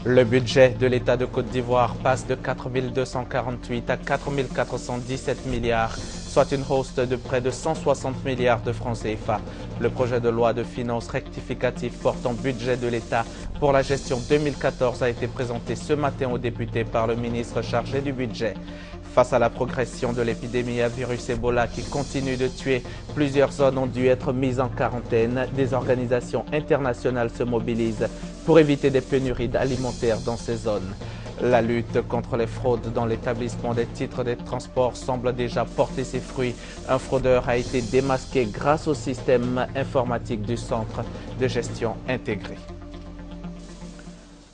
Le budget de l'État de Côte d'Ivoire passe de 4 248 à 4 417 milliards, soit une hausse de près de 160 milliards de francs CFA. Le projet de loi de finances rectificatif portant budget de l'État pour la gestion 2014 a été présenté ce matin aux députés par le ministre chargé du budget. Face à la progression de l'épidémie à virus Ebola qui continue de tuer, plusieurs zones ont dû être mises en quarantaine. Des organisations internationales se mobilisent pour éviter des pénuries alimentaires dans ces zones. La lutte contre les fraudes dans l'établissement des titres de transport semble déjà porter ses fruits. Un fraudeur a été démasqué grâce au système informatique du Centre de gestion intégré.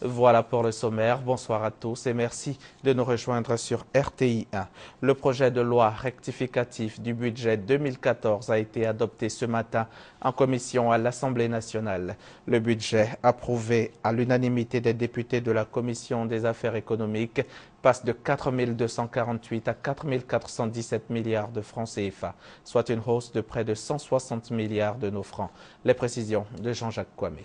Voilà pour le sommaire. Bonsoir à tous et merci de nous rejoindre sur RTI 1. Le projet de loi rectificatif du budget 2014 a été adopté ce matin en commission à l'Assemblée nationale. Le budget, approuvé à l'unanimité des députés de la Commission des affaires économiques, passe de 4 248 à 4 417 milliards de francs CFA, soit une hausse de près de 160 milliards de nos francs. Les précisions de Jean-Jacques Kwame.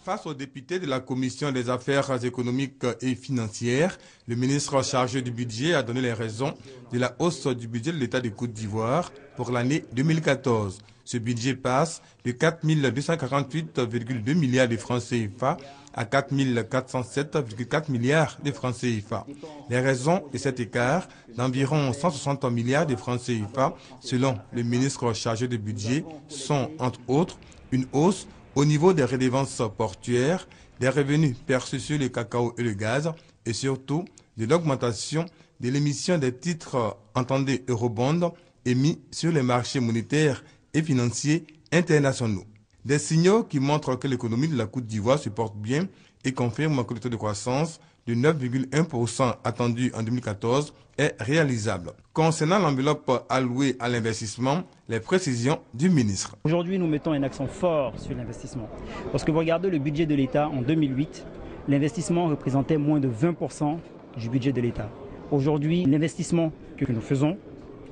Face aux députés de la Commission des affaires économiques et financières, le ministre chargé du budget a donné les raisons de la hausse du budget de l'État de Côte d'Ivoire pour l'année 2014. Ce budget passe de 4 248,2 milliards de francs CFA à 4 407,4 milliards de francs CFA. Les raisons de cet écart d'environ 160 milliards de francs CFA, selon le ministre chargé du budget, sont entre autres une hausse au niveau des redevances portuaires, des revenus perçus sur le cacao et le gaz, et surtout de l'augmentation de l'émission des titres entendés eurobonds émis sur les marchés monétaires et financiers internationaux. Des signaux qui montrent que l'économie de la Côte d'Ivoire se porte bien et confirment que le taux de croissance de 9,1% attendu en 2014 est réalisable. Concernant l'enveloppe allouée à l'investissement, les précisions du ministre. Aujourd'hui, nous mettons un accent fort sur l'investissement. Lorsque vous regardez le budget de l'État en 2008, l'investissement représentait moins de 20% du budget de l'État. Aujourd'hui, l'investissement que nous faisons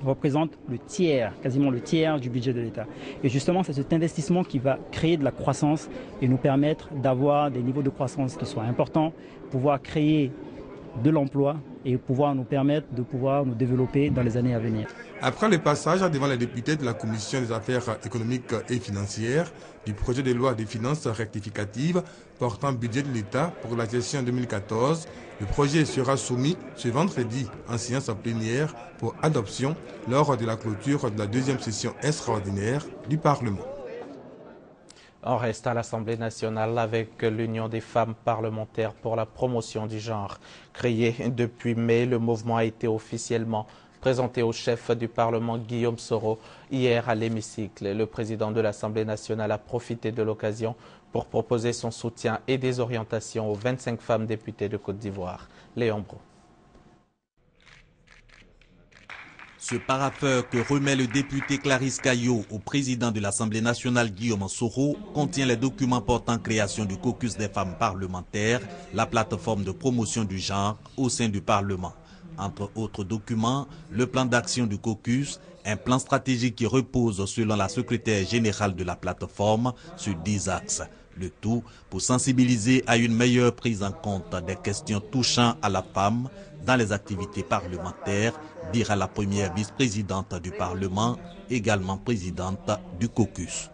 représente le tiers, quasiment le tiers du budget de l'État. Et justement, c'est cet investissement qui va créer de la croissance et nous permettre d'avoir des niveaux de croissance qui soient importants, pouvoir créer de l'emploi et pouvoir nous permettre de pouvoir nous développer dans les années à venir. Après le passage devant les députés de la Commission des affaires économiques et financières du projet de loi des finances rectificatives portant budget de l'État pour la gestion 2014, le projet sera soumis ce vendredi en séance plénière pour adoption lors de la clôture de la deuxième session extraordinaire du Parlement. On reste à l'Assemblée nationale avec l'Union des femmes parlementaires pour la promotion du genre. Créé depuis mai, le mouvement a été officiellement présenté au chef du Parlement Guillaume Soro hier à l'hémicycle. Le président de l'Assemblée nationale a profité de l'occasion pour proposer son soutien et des orientations aux 25 femmes députées de Côte d'Ivoire. Léon Bro. Ce parapheur que remet le député Clarisse Caillot au président de l'Assemblée nationale Guillaume Soro contient les documents portant création du caucus des femmes parlementaires, la plateforme de promotion du genre au sein du Parlement. Entre autres documents, le plan d'action du caucus, un plan stratégique qui repose selon la secrétaire générale de la plateforme sur 10 axes. Le tout pour sensibiliser à une meilleure prise en compte des questions touchant à la femme dans les activités parlementaires, dira la première vice-présidente du Parlement, également présidente du caucus.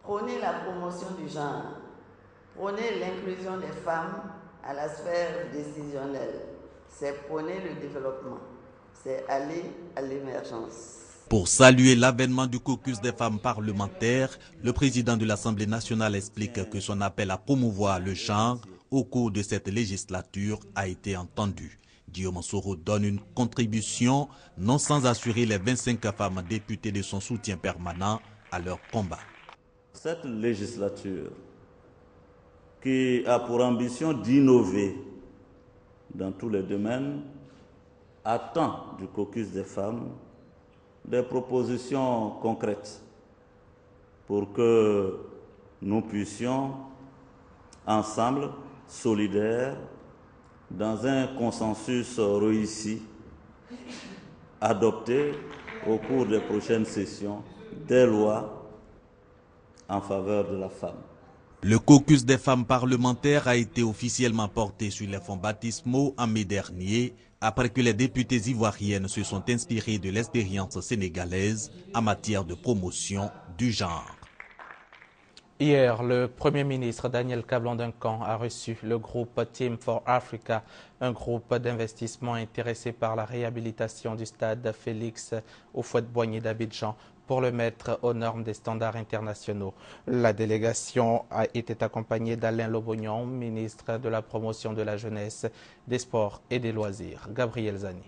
Prônez la promotion du genre, prônez l'inclusion des femmes à la sphère décisionnelle, c'est prôner le développement, c'est aller à l'émergence. Pour saluer l'avènement du caucus des femmes parlementaires, le président de l'Assemblée nationale explique que son appel à promouvoir le genre au cours de cette législature a été entendu. Guillaume Soro donne une contribution, non sans assurer les 25 femmes députées de son soutien permanent à leur combat. Cette législature qui a pour ambition d'innover dans tous les domaines attend du caucus des femmes des propositions concrètes pour que nous puissions ensemble, solidaires, dans un consensus réussi, adopter au cours des prochaines sessions des lois en faveur de la femme. Le caucus des femmes parlementaires a été officiellement porté sur les fonds baptismaux en mai dernier, après que les députées ivoiriennes se sont inspirées de l'expérience sénégalaise en matière de promotion du genre. Hier, le Premier ministre Daniel Kablan-Duncan a reçu le groupe Team for Africa, un groupe d'investissement intéressé par la réhabilitation du stade Félix Houphouët-Boigny d'Abidjan pour le mettre aux normes des standards internationaux. La délégation a été accompagnée d'Alain Lobognon, ministre de la Promotion de la Jeunesse, des Sports et des Loisirs. Gabriel Zani.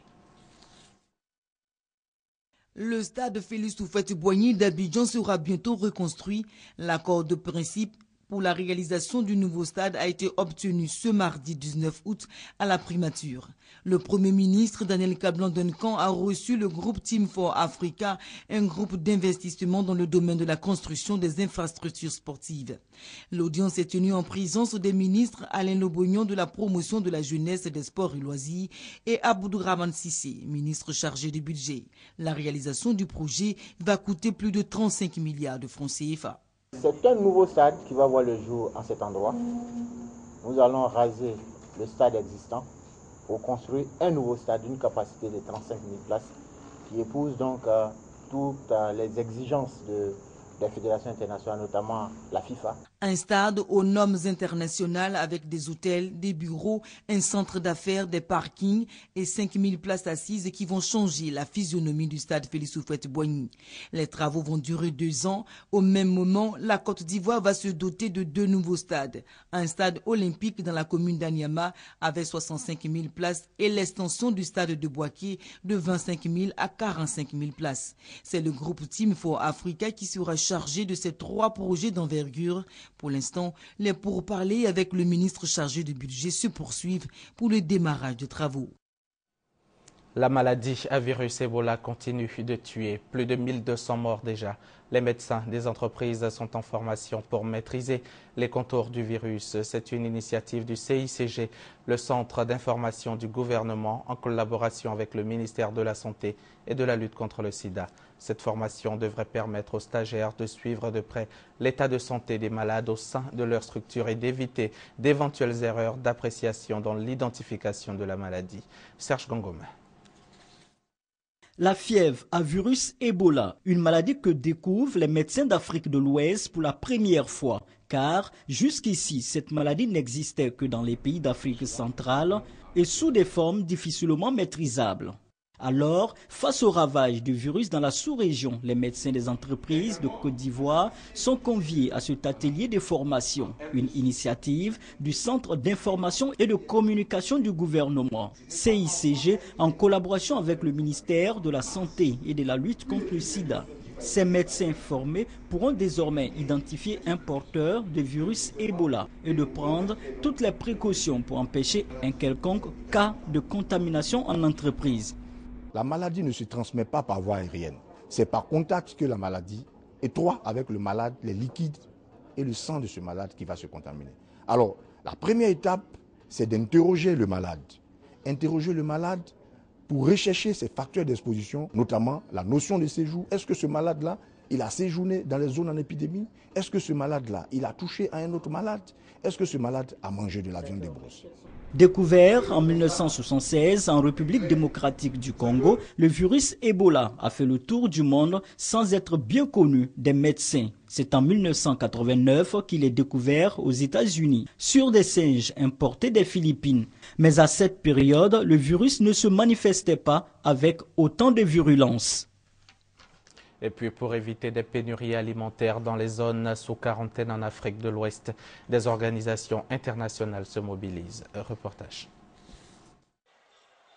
Le stade Félix Houphouët-Boigny d'Abidjan sera bientôt reconstruit. L'accord de principe pour la réalisation du nouveau stade a été obtenu ce mardi 19 août à la primature. Le Premier ministre Daniel Kablan-Duncan a reçu le groupe Team for Africa, un groupe d'investissement dans le domaine de la construction des infrastructures sportives. L'audience est tenue en présence des ministres Alain Lobognon de la Promotion de la Jeunesse, des Sports et Loisirs et Abdourahmane Cissé, ministre chargé du budget. La réalisation du projet va coûter plus de 35 milliards de francs CFA. C'est un nouveau stade qui va voir le jour en cet endroit. Nous allons raser le stade existant pour construire un nouveau stade d'une capacité de 35 000 places qui épouse donc toutes les exigences des fédérations internationales, notamment la FIFA. Un stade aux normes internationales avec des hôtels, des bureaux, un centre d'affaires, des parkings et 5000 places assises qui vont changer la physionomie du stade Félix Houphouët-Boigny. Les travaux vont durer 2 ans. Au même moment, la Côte d'Ivoire va se doter de 2 nouveaux stades. Un stade olympique dans la commune d'Anyama avec 65 000 places et l'extension du stade de Boaké de 25 000 à 45 000 places. C'est le groupe Team for Africa qui sera chargé de ces 3 projets d'envergure. Pour l'instant, les pourparlers avec le ministre chargé du budget se poursuivent pour le démarrage des travaux. La maladie à virus Ebola continue de tuer. Plus de 1200 morts déjà. Les médecins des entreprises sont en formation pour maîtriser les contours du virus. C'est une initiative du CICG, le Centre d'information du gouvernement, en collaboration avec le ministère de la Santé et de la lutte contre le sida. Cette formation devrait permettre aux stagiaires de suivre de près l'état de santé des malades au sein de leur structure et d'éviter d'éventuelles erreurs d'appréciation dans l'identification de la maladie. Serge Gongoma. La fièvre à virus Ebola, une maladie que découvrent les médecins d'Afrique de l'Ouest pour la première fois. Car jusqu'ici, cette maladie n'existait que dans les pays d'Afrique centrale et sous des formes difficilement maîtrisables. Alors, face au ravage du virus dans la sous-région, les médecins des entreprises de Côte d'Ivoire sont conviés à cet atelier de formation, une initiative du Centre d'information et de communication du gouvernement, CICG, en collaboration avec le ministère de la Santé et de la lutte contre le sida. Ces médecins formés pourront désormais identifier un porteur de virus Ebola et de prendre toutes les précautions pour empêcher un quelconque cas de contamination en entreprise. La maladie ne se transmet pas par voie aérienne. C'est par contact que la maladie, étroit avec le malade, les liquides et le sang de ce malade qui va se contaminer. Alors, la première étape, c'est d'interroger le malade. Interroger le malade pour rechercher ses facteurs d'exposition, notamment la notion de séjour. Est-ce que ce malade-là, il a séjourné dans les zones en épidémie? Est-ce que ce malade-là, il a touché à un autre malade? Est-ce que ce malade a mangé de la viande de brousse? Découvert en 1976 en République démocratique du Congo, le virus Ebola a fait le tour du monde sans être bien connu des médecins. C'est en 1989 qu'il est découvert aux États-Unis sur des singes importés des Philippines. Mais à cette période, le virus ne se manifestait pas avec autant de virulence. Et puis pour éviter des pénuries alimentaires dans les zones sous quarantaine en Afrique de l'Ouest, des organisations internationales se mobilisent. Reportage.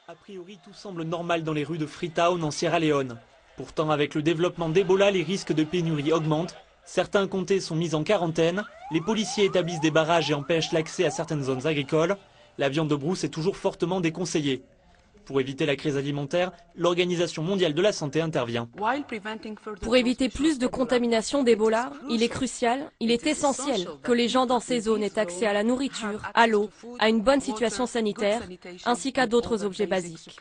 A priori, tout semble normal dans les rues de Freetown en Sierra Leone. Pourtant, avec le développement d'Ebola, les risques de pénurie augmentent. Certains comtés sont mis en quarantaine. Les policiers établissent des barrages et empêchent l'accès à certaines zones agricoles. La viande de brousse est toujours fortement déconseillée. Pour éviter la crise alimentaire, l'Organisation mondiale de la santé intervient. Pour éviter plus de contamination d'Ebola, il est crucial, il est essentiel que les gens dans ces zones aient accès à la nourriture, à l'eau, à une bonne situation sanitaire, ainsi qu'à d'autres objets basiques.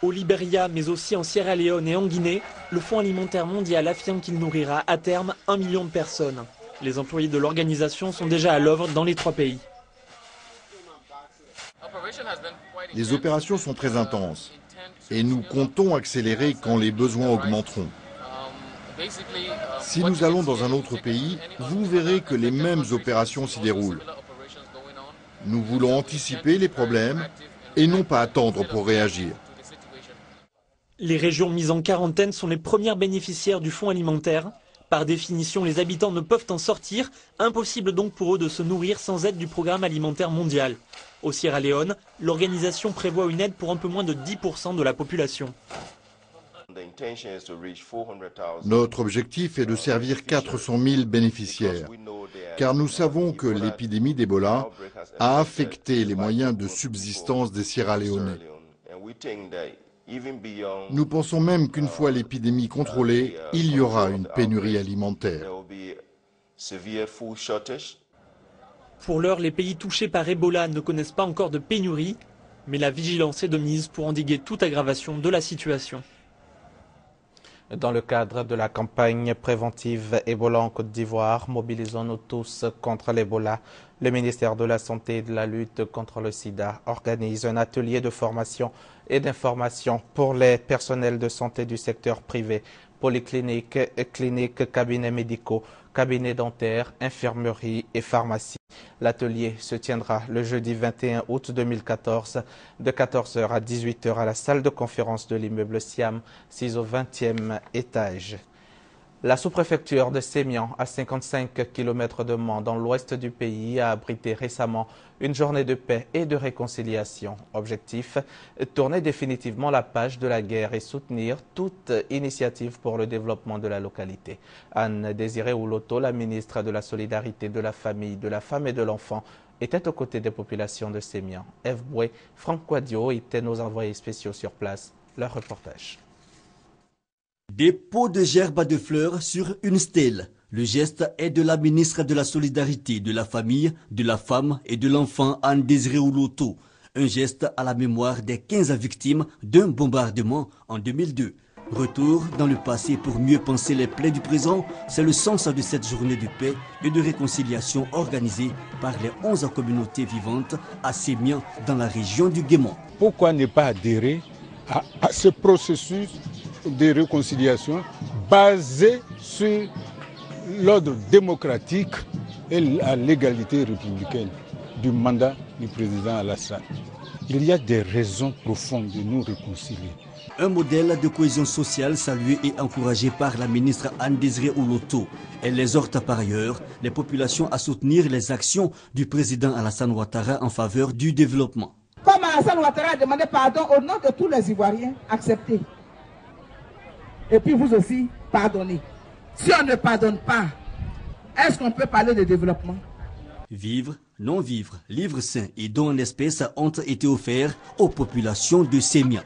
Au Libéria, mais aussi en Sierra Leone et en Guinée, le Fonds alimentaire mondial affirme qu'il nourrira à terme 1 million de personnes. Les employés de l'organisation sont déjà à l'œuvre dans les 3 pays. Les opérations sont très intenses et nous comptons accélérer quand les besoins augmenteront. Si nous allons dans un autre pays, vous verrez que les mêmes opérations s'y déroulent. Nous voulons anticiper les problèmes et non pas attendre pour réagir. Les régions mises en quarantaine sont les premières bénéficiaires du fonds alimentaire. Par définition, les habitants ne peuvent en sortir. Impossible donc pour eux de se nourrir sans aide du programme alimentaire mondial. Au Sierra Leone, l'organisation prévoit une aide pour un peu moins de 10% de la population. Notre objectif est de servir 400 000 bénéficiaires, car nous savons que l'épidémie d'Ebola a affecté les moyens de subsistance des Sierra-Léonais. Nous pensons même qu'une fois l'épidémie contrôlée, il y aura une pénurie alimentaire. Pour l'heure, les pays touchés par Ebola ne connaissent pas encore de pénurie, mais la vigilance est de mise pour endiguer toute aggravation de la situation. Dans le cadre de la campagne préventive Ebola en Côte d'Ivoire, mobilisons-nous tous contre l'Ebola. Le ministère de la Santé et de la lutte contre le sida organise un atelier de formation et d'information pour les personnels de santé du secteur privé, polycliniques, cliniques, cabinets médicaux, cabinets dentaires, infirmeries et pharmacies. L'atelier se tiendra le jeudi 21 août 2014 de 14h à 18h à la salle de conférence de l'immeuble Siam, 6 au 20e étage. La sous-préfecture de Sémian, à 55 km de Mans, dans l'ouest du pays, a abrité récemment une journée de paix et de réconciliation. Objectif, tourner définitivement la page de la guerre et soutenir toute initiative pour le développement de la localité. Anne-Désirée Ouloto, la ministre de la Solidarité, de la Famille, de la Femme et de l'Enfant, était aux côtés des populations de Sémian. Eve Boué, Franck Quadio étaient nos envoyés spéciaux sur place. Leur reportage. Des pots de gerbes de fleurs sur une stèle. Le geste est de la ministre de la Solidarité, de la Famille, de la Femme et de l'Enfant, Anne-Désirée Ouloto. Un geste à la mémoire des 15 victimes d'un bombardement en 2002. Retour dans le passé pour mieux penser les plaies du présent, c'est le sens de cette journée de paix et de réconciliation organisée par les 11 communautés vivantes à Sémian dans la région du Guémon. Pourquoi ne pas adhérer à ce processus de réconciliation basé sur l'ordre démocratique et la légalité républicaine du mandat du président Alassane? Il y a des raisons profondes de nous réconcilier. Un modèle de cohésion sociale salué et encouragé par la ministre Anne-Désirée Ouloto. Elle exhorte par ailleurs les populations à soutenir les actions du président Alassane Ouattara en faveur du développement. Comme Alassane Ouattara a demandé pardon au nom de tous les Ivoiriens, acceptez. Et puis vous aussi, pardonnez. Si on ne pardonne pas, est-ce qu'on peut parler de développement? Vivre, non vivre, livres sains et dons en espèces ont été offerts aux populations de Sémian.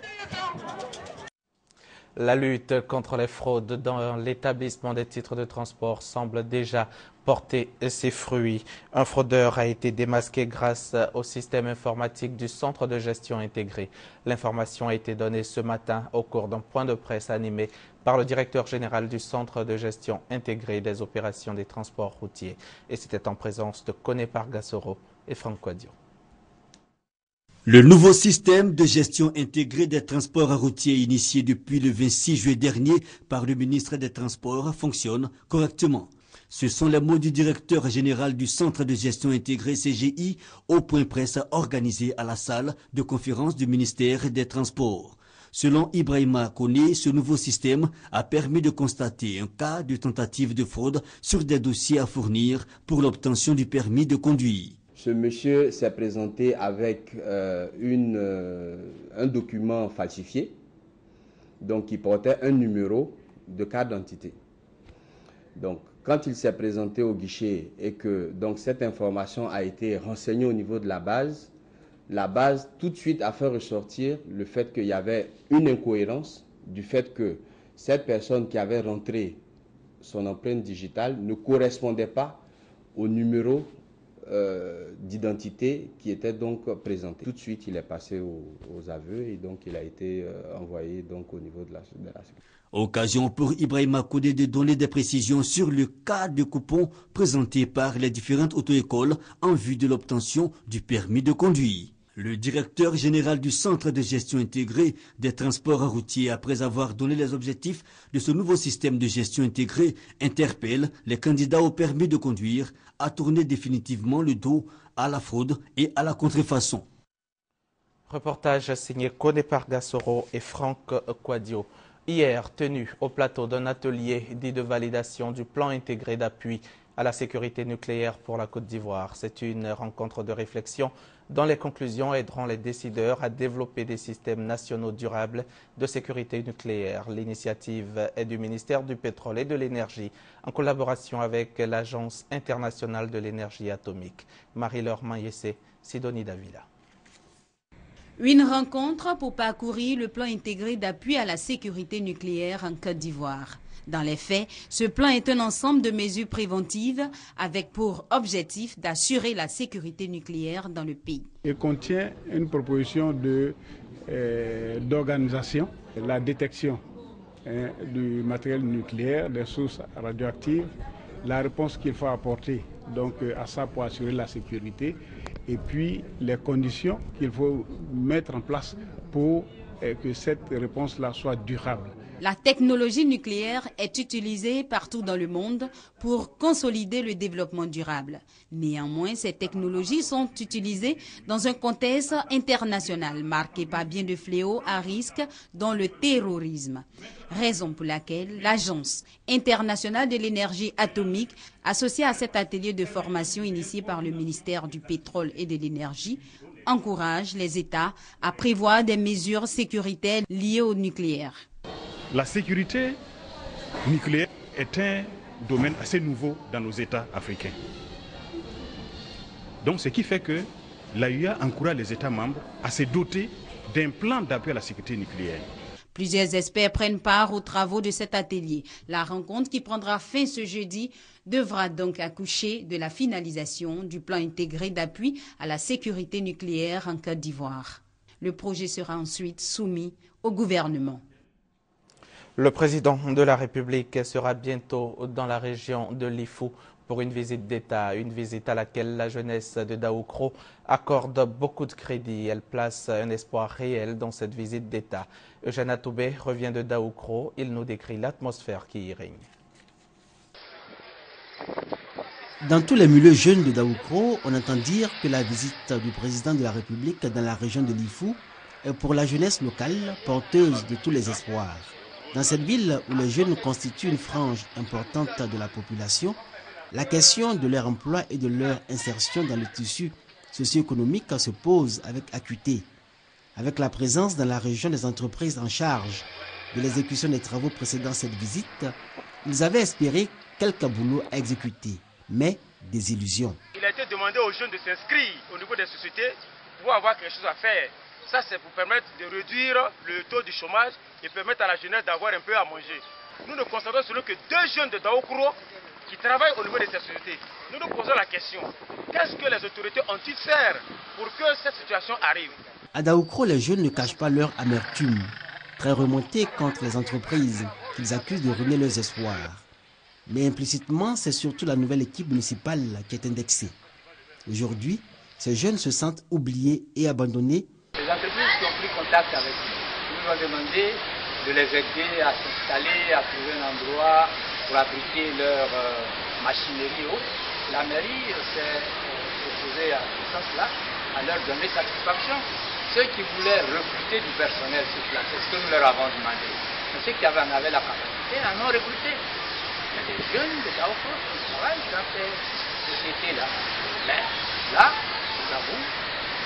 La lutte contre les fraudes dans l'établissement des titres de transport semble déjà porter ses fruits. Un fraudeur a été démasqué grâce au système informatique du Centre de gestion intégré. L'information a été donnée ce matin au cours d'un point de presse animé par le directeur général du Centre de gestion intégré des opérations des transports routiers. Et c'était en présence de Koné Pargassoro et Franck Quadio. Le nouveau système de gestion intégrée des transports routiers initié depuis le 26 juillet dernier par le ministre des Transports fonctionne correctement. Ce sont les mots du directeur général du Centre de gestion intégrée CGI au point presse organisé à la salle de conférence du ministère des Transports. Selon Ibrahima Koné, ce nouveau système a permis de constater un cas de tentative de fraude sur des dossiers à fournir pour l'obtention du permis de conduire. Ce monsieur s'est présenté avec un document falsifié, donc qui portait un numéro de carte d'identité. Donc, quand il s'est présenté au guichet et que donc, cette information a été renseignée au niveau de la base tout de suite a fait ressortir le fait qu'il y avait une incohérence du fait que cette personne qui avait rentré son empreinte digitale ne correspondait pas au numéro d'identité qui était donc présenté. Tout de suite, il est passé aux aveux et donc il a été envoyé donc au niveau de la sécurité. Occasion pour Ibrahima Kodé de donner des précisions sur le cas de coupons présentés par les différentes auto-écoles en vue de l'obtention du permis de conduire. Le directeur général du Centre de gestion intégrée des transports routiers, après avoir donné les objectifs de ce nouveau système de gestion intégrée, interpelle les candidats au permis de conduire à tourner définitivement le dos à la fraude et à la contrefaçon. Reportage signé Kodé Pargassoro et Franck Quadio. Hier, tenu au plateau d'un atelier dit de validation du plan intégré d'appui à la sécurité nucléaire pour la Côte d'Ivoire. C'est une rencontre de réflexion dont les conclusions aideront les décideurs à développer des systèmes nationaux durables de sécurité nucléaire. L'initiative est du ministère du Pétrole et de l'Énergie en collaboration avec l'Agence internationale de l'énergie atomique. Marie-Laure Mayessé, Sidonie Davila. Une rencontre pour parcourir le plan intégré d'appui à la sécurité nucléaire en Côte d'Ivoire. Dans les faits, ce plan est un ensemble de mesures préventives avec pour objectif d'assurer la sécurité nucléaire dans le pays. Il contient une proposition d'organisation, la détection du matériel nucléaire, des sources radioactives, la réponse qu'il faut apporter donc, à ça pour assurer la sécurité et puis les conditions qu'il faut mettre en place pour que cette réponse-là soit durable. La technologie nucléaire est utilisée partout dans le monde pour consolider le développement durable. Néanmoins, ces technologies sont utilisées dans un contexte international marqué par bien de fléaux à risque, dont le terrorisme. Raison pour laquelle l'Agence internationale de l'énergie atomique, associée à cet atelier de formation initié par le ministère du Pétrole et de l'Énergie, encourage les États à prévoir des mesures sécuritaires liées au nucléaire. La sécurité nucléaire est un domaine assez nouveau dans nos États africains. Donc, ce qui fait que l'AUA encourage les États membres à se doter d'un plan d'appui à la sécurité nucléaire. Plusieurs experts prennent part aux travaux de cet atelier. La rencontre qui prendra fin ce jeudi devra donc accoucher de la finalisation du plan intégré d'appui à la sécurité nucléaire en Côte d'Ivoire. Le projet sera ensuite soumis au gouvernement. Le président de la République sera bientôt dans la région de Lifou pour une visite d'État, une visite à laquelle la jeunesse de Daoukro accorde beaucoup de crédit. Elle place un espoir réel dans cette visite d'État. Eugène Atoubé revient de Daoukro, il nous décrit l'atmosphère qui y règne. Dans tous les milieux jeunes de Daoukro, on entend dire que la visite du président de la République dans la région de Lifou est pour la jeunesse locale porteuse de tous les espoirs. Dans cette ville où les jeunes constituent une frange importante de la population, la question de leur emploi et de leur insertion dans le tissu socio-économique se pose avec acuité. Avec la présence dans la région des entreprises en charge de l'exécution des travaux précédant cette visite, ils avaient espéré quelques boulots à exécuter, mais des illusions. Il a été demandé aux jeunes de s'inscrire au niveau des sociétés pour avoir quelque chose à faire. Ça, c'est pour permettre de réduire le taux du chômage et permettre à la jeunesse d'avoir un peu à manger. Nous ne constatons seulement que 2 jeunes de Daoukro qui travaillent au niveau de ces sociétés. Nous nous posons la question, qu'est-ce que les autorités ont-ils fait pour que cette situation arrive? À Daoukro, les jeunes ne cachent pas leur amertume, très remontée contre les entreprises qu'ils accusent de ruiner leurs espoirs. Mais implicitement, c'est surtout la nouvelle équipe municipale qui est indexée. Aujourd'hui, ces jeunes se sentent oubliés et abandonnés. Les entreprises qui ont pris contact avec nous ont demandé de les aider à s'installer, à trouver un endroit pour abriter leur machinerie et autres. La mairie s'est opposée à ce sens-là, à leur donner satisfaction. Ceux qui voulaient recruter du personnel sur place, c'est ce que nous leur avons demandé. Mais ceux qui en avaient la capacité en ont recruté. Il y a des jeunes de Daoukro qui travaillent dans ces sociétés-là. Mais là, nous avons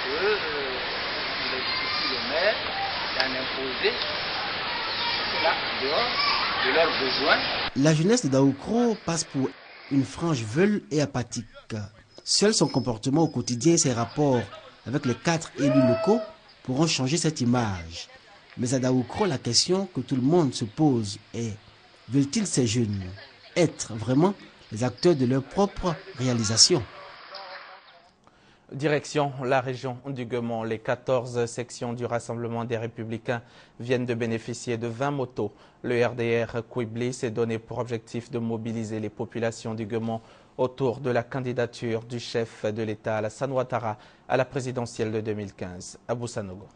que il est difficile au maire d'en imposer cela en dehors de leurs besoins. La jeunesse de Daoukro passe pour une frange veule et apathique. Seul son comportement au quotidien et ses rapports avec les 4 élus locaux pourront changer cette image. Mais à Daoukro, la question que tout le monde se pose est: veulent-ils ces jeunes être vraiment les acteurs de leur propre réalisation? Direction la région du Guemon. Les 14 sections du Rassemblement des Républicains viennent de bénéficier de 20 motos. Le RDR Kouibli s'est donné pour objectif de mobiliser les populations du Guemon autour de la candidature du chef de l'État, Alassane Ouattara, à la présidentielle de 2015. Abou Sanogo.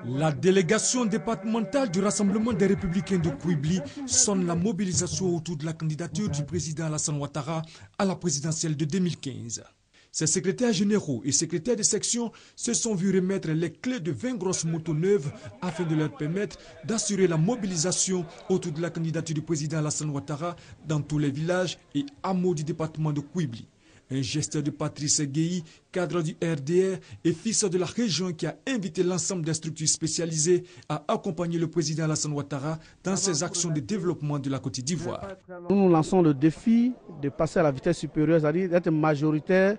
La délégation départementale du Rassemblement des Républicains de Kouibli sonne la mobilisation autour de la candidature du président Alassane Ouattara à la présidentielle de 2015. Ces secrétaires généraux et secrétaires de section se sont vus remettre les clés de 20 grosses motos neuves afin de leur permettre d'assurer la mobilisation autour de la candidature du président Alassane Ouattara dans tous les villages et hameaux du département de Kouibli. Un geste de Patrice Guéhi, cadre du RDR et fils de la région qui a invité l'ensemble des structures spécialisées à accompagner le président Alassane Ouattara dans ses actions de développement de la Côte d'Ivoire. Nous lançons le défi de passer à la vitesse supérieure, c'est-à-dire d'être majoritaire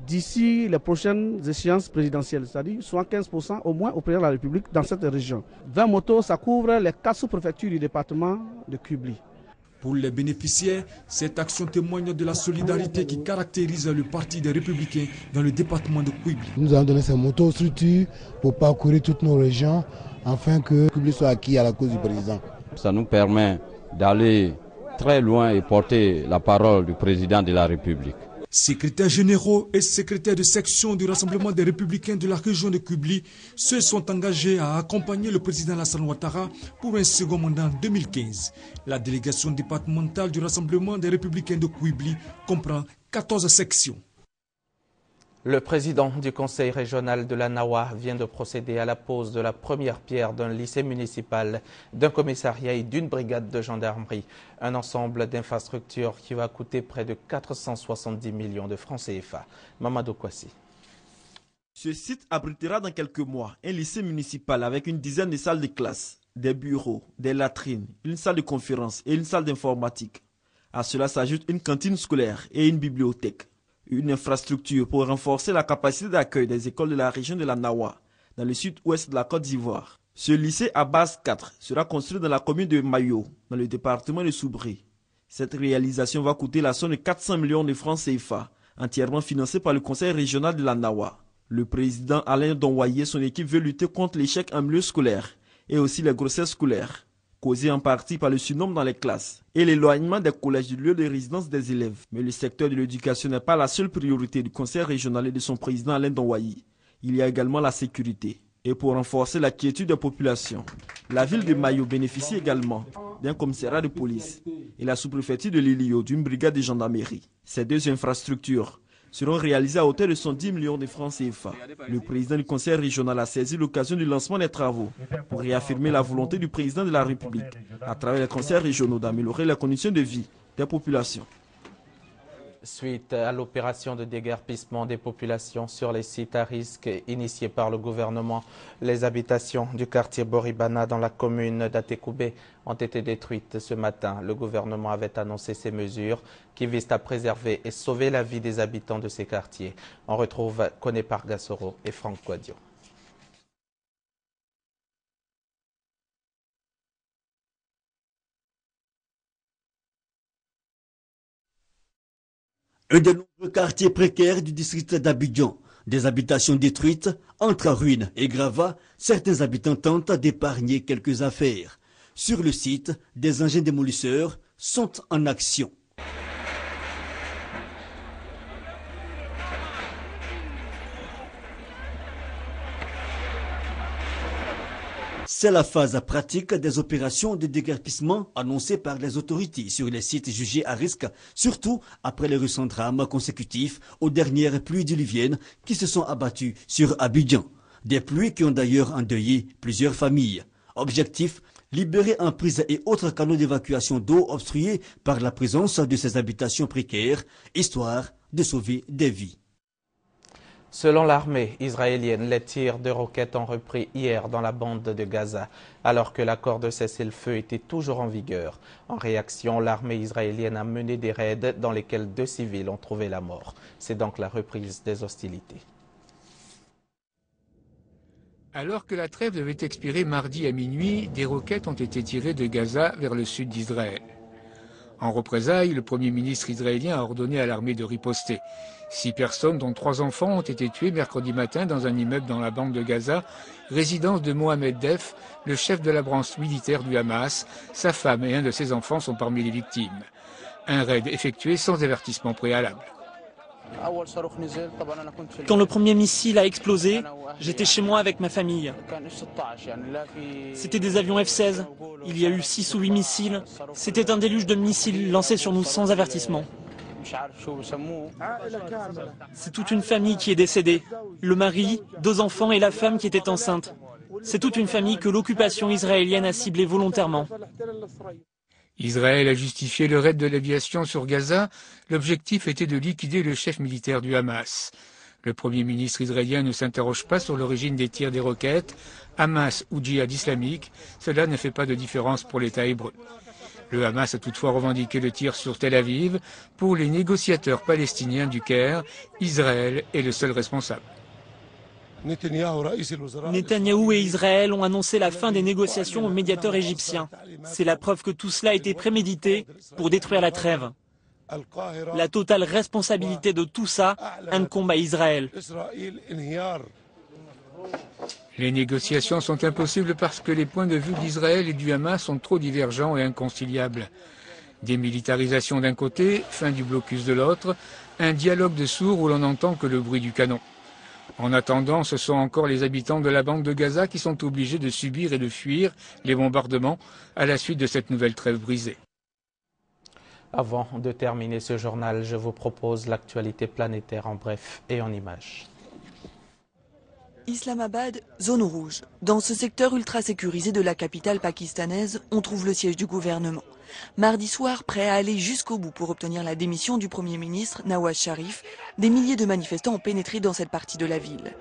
d'ici les prochaines échéances présidentielles, c'est-à-dire soit 15% au moins au président de la République dans cette région. 20 motos, ça couvre les 4 sous-préfectures du département de Kouibli. Pour les bénéficiaires, cette action témoigne de la solidarité qui caractérise le Parti des Républicains dans le département de Kouibli. Nous avons donné ces motos structures pour parcourir toutes nos régions afin que Kouibli soit acquis à la cause du président. Ça nous permet d'aller très loin et porter la parole du président de la République. Secrétaires généraux et secrétaires de section du Rassemblement des Républicains de la région de Kouibli se sont engagés à accompagner le président Alassane Ouattara pour un second mandat en 2015. La délégation départementale du Rassemblement des Républicains de Kouibli comprend 14 sections. Le président du conseil régional de la Nawa vient de procéder à la pose de la première pierre d'un lycée municipal, d'un commissariat et d'une brigade de gendarmerie. Un ensemble d'infrastructures qui va coûter près de 470 millions de francs CFA. Mamadou Kwasi. Ce site abritera dans quelques mois un lycée municipal avec une dizaine de salles de classe, des bureaux, des latrines, une salle de conférence et une salle d'informatique. À cela s'ajoute une cantine scolaire et une bibliothèque. Une infrastructure pour renforcer la capacité d'accueil des écoles de la région de la Nawa, dans le sud-ouest de la Côte d'Ivoire. Ce lycée à base 4 sera construit dans la commune de Mayo, dans le département de Soubré. Cette réalisation va coûter la somme de 400 millions de francs CFA, entièrement financée par le conseil régional de la Nawa. Le président Alain Donwaye et son équipe veulent lutter contre l'échec en milieu scolaire et aussi les grossesses scolaires, causées en partie par le surnombre dans les classes et l'éloignement des collèges du lieu de résidence des élèves. Mais le secteur de l'éducation n'est pas la seule priorité du conseil régional et de son président Alain Donwaye. Il y a également la sécurité. Et pour renforcer la quiétude des populations, la ville de Mayo bénéficie également d'un commissariat de police et la sous-préfecture de Lilio d'une brigade de gendarmerie. Ces deux infrastructures seront réalisées à hauteur de 110 millions de francs CFA. Le président du conseil régional a saisi l'occasion du lancement des travaux pour réaffirmer la volonté du président de la République, à travers les conseils régionaux, d'améliorer les conditions de vie des populations. Suite à l'opération de déguerpissement des populations sur les sites à risque initiée par le gouvernement, les habitations du quartier Boribana dans la commune d'Atekoubé ont été détruites ce matin. Le gouvernement avait annoncé ces mesures qui visent à préserver et sauver la vie des habitants de ces quartiers. On retrouve Koné Pargassoro et Franck Quadio. Un des nombreux quartiers précaires du district d'Abidjan, des habitations détruites, entre ruines et gravats, certains habitants tentent d'épargner quelques affaires. Sur le site, des engins démolisseurs sont en action. C'est la phase pratique des opérations de déguerpissement annoncées par les autorités sur les sites jugés à risque, surtout après les récents drames consécutifs aux dernières pluies diluviennes qui se sont abattues sur Abidjan. Des pluies qui ont d'ailleurs endeuillé plusieurs familles. Objectif, libérer en prise et autres canaux d'évacuation d'eau obstrués par la présence de ces habitations précaires, histoire de sauver des vies. Selon l'armée israélienne, les tirs de roquettes ont repris hier dans la bande de Gaza, alors que l'accord de cessez-le-feu était toujours en vigueur. En réaction, l'armée israélienne a mené des raids dans lesquels 2 civils ont trouvé la mort. C'est donc la reprise des hostilités. Alors que la trêve devait expirer mardi à minuit, des roquettes ont été tirées de Gaza vers le sud d'Israël. En représailles, le Premier ministre israélien a ordonné à l'armée de riposter. 6 personnes, dont 3 enfants, ont été tuées mercredi matin dans un immeuble dans la bande de Gaza, résidence de Mohamed Def, le chef de la branche militaire du Hamas. Sa femme et un de ses enfants sont parmi les victimes. Un raid effectué sans avertissement préalable. Quand le premier missile a explosé, j'étais chez moi avec ma famille. C'était des avions F-16. Il y a eu 6 ou 8 missiles. C'était un déluge de missiles lancés sur nous sans avertissement. C'est toute une famille qui est décédée. Le mari, 2 enfants et la femme qui était enceinte. C'est toute une famille que l'occupation israélienne a ciblée volontairement. Israël a justifié le raid de l'aviation sur Gaza. L'objectif était de liquider le chef militaire du Hamas. Le Premier ministre israélien ne s'interroge pas sur l'origine des tirs des roquettes. Hamas ou djihad islamique, cela ne fait pas de différence pour l'État hébreu. Le Hamas a toutefois revendiqué le tir sur Tel Aviv. Pour les négociateurs palestiniens du Caire, Israël est le seul responsable. Netanyahou et Israël ont annoncé la fin des négociations au médiateur égyptien. C'est la preuve que tout cela a été prémédité pour détruire la trêve. La totale responsabilité de tout ça incombe à Israël. Les négociations sont impossibles parce que les points de vue d'Israël et du Hamas sont trop divergents et inconciliables. Démilitarisation d'un côté, fin du blocus de l'autre, un dialogue de sourds où l'on n'entend que le bruit du canon. En attendant, ce sont encore les habitants de la bande de Gaza qui sont obligés de subir et de fuir les bombardements à la suite de cette nouvelle trêve brisée. Avant de terminer ce journal, je vous propose l'actualité planétaire en bref et en images. Islamabad, zone rouge. Dans ce secteur ultra sécurisé de la capitale pakistanaise, on trouve le siège du gouvernement. Mardi soir, prêt à aller jusqu'au bout pour obtenir la démission du Premier ministre Nawaz Sharif, des milliers de manifestants ont pénétré dans cette partie de la ville.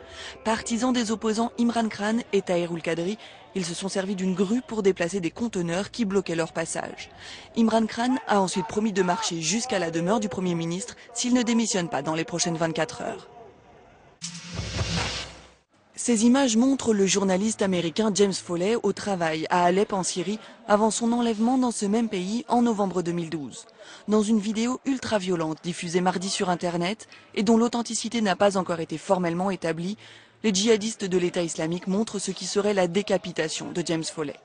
Partisans des opposants Imran Khan et Taher ul-Qadri, ils se sont servis d'une grue pour déplacer des conteneurs qui bloquaient leur passage. Imran Khan a ensuite promis de marcher jusqu'à la demeure du Premier ministre s'il ne démissionne pas dans les prochaines 24 heures. Ces images montrent le journaliste américain James Foley au travail à Alep en Syrie avant son enlèvement dans ce même pays en novembre 2012. Dans une vidéo ultra violente diffusée mardi sur Internet et dont l'authenticité n'a pas encore été formellement établie, les djihadistes de l'État islamique montrent ce qui serait la décapitation de James Foley.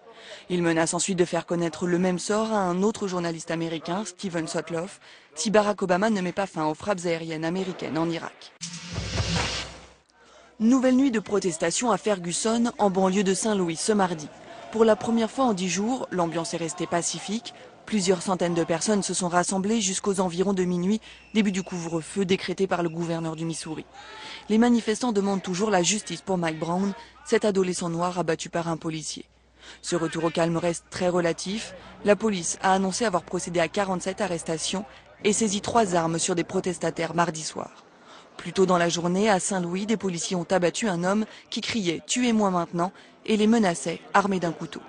Ils menacent ensuite de faire connaître le même sort à un autre journaliste américain, Steven Sotloff, si Barack Obama ne met pas fin aux frappes aériennes américaines en Irak. Nouvelle nuit de protestation à Ferguson, en banlieue de Saint-Louis, ce mardi. Pour la première fois en 10 jours, l'ambiance est restée pacifique. Plusieurs centaines de personnes se sont rassemblées jusqu'aux environs de minuit, début du couvre-feu décrété par le gouverneur du Missouri. Les manifestants demandent toujours la justice pour Mike Brown, cet adolescent noir abattu par un policier. Ce retour au calme reste très relatif. La police a annoncé avoir procédé à 47 arrestations et saisi 3 armes sur des protestataires mardi soir. Plus tôt dans la journée, à Saint-Louis, des policiers ont abattu un homme qui criait « Tuez-moi maintenant » et les menaçait, armé d'un couteau.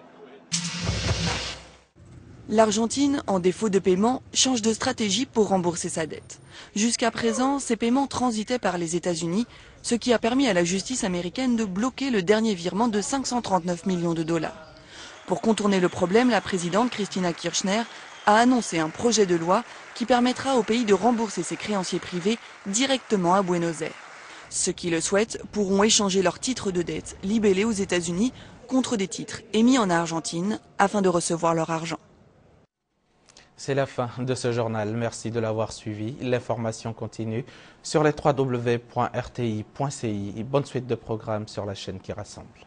L'Argentine, en défaut de paiement, change de stratégie pour rembourser sa dette. Jusqu'à présent, ces paiements transitaient par les États-Unis, ce qui a permis à la justice américaine de bloquer le dernier virement de 539 millions de dollars. Pour contourner le problème, la présidente Cristina Kirchner a annoncé un projet de loi qui permettra au pays de rembourser ses créanciers privés directement à Buenos Aires. Ceux qui le souhaitent pourront échanger leurs titres de dette libellés aux États-Unis contre des titres émis en Argentine afin de recevoir leur argent. C'est la fin de ce journal. Merci de l'avoir suivi. L'information continue sur les www.rti.ci. Bonne suite de programmes sur la chaîne qui rassemble.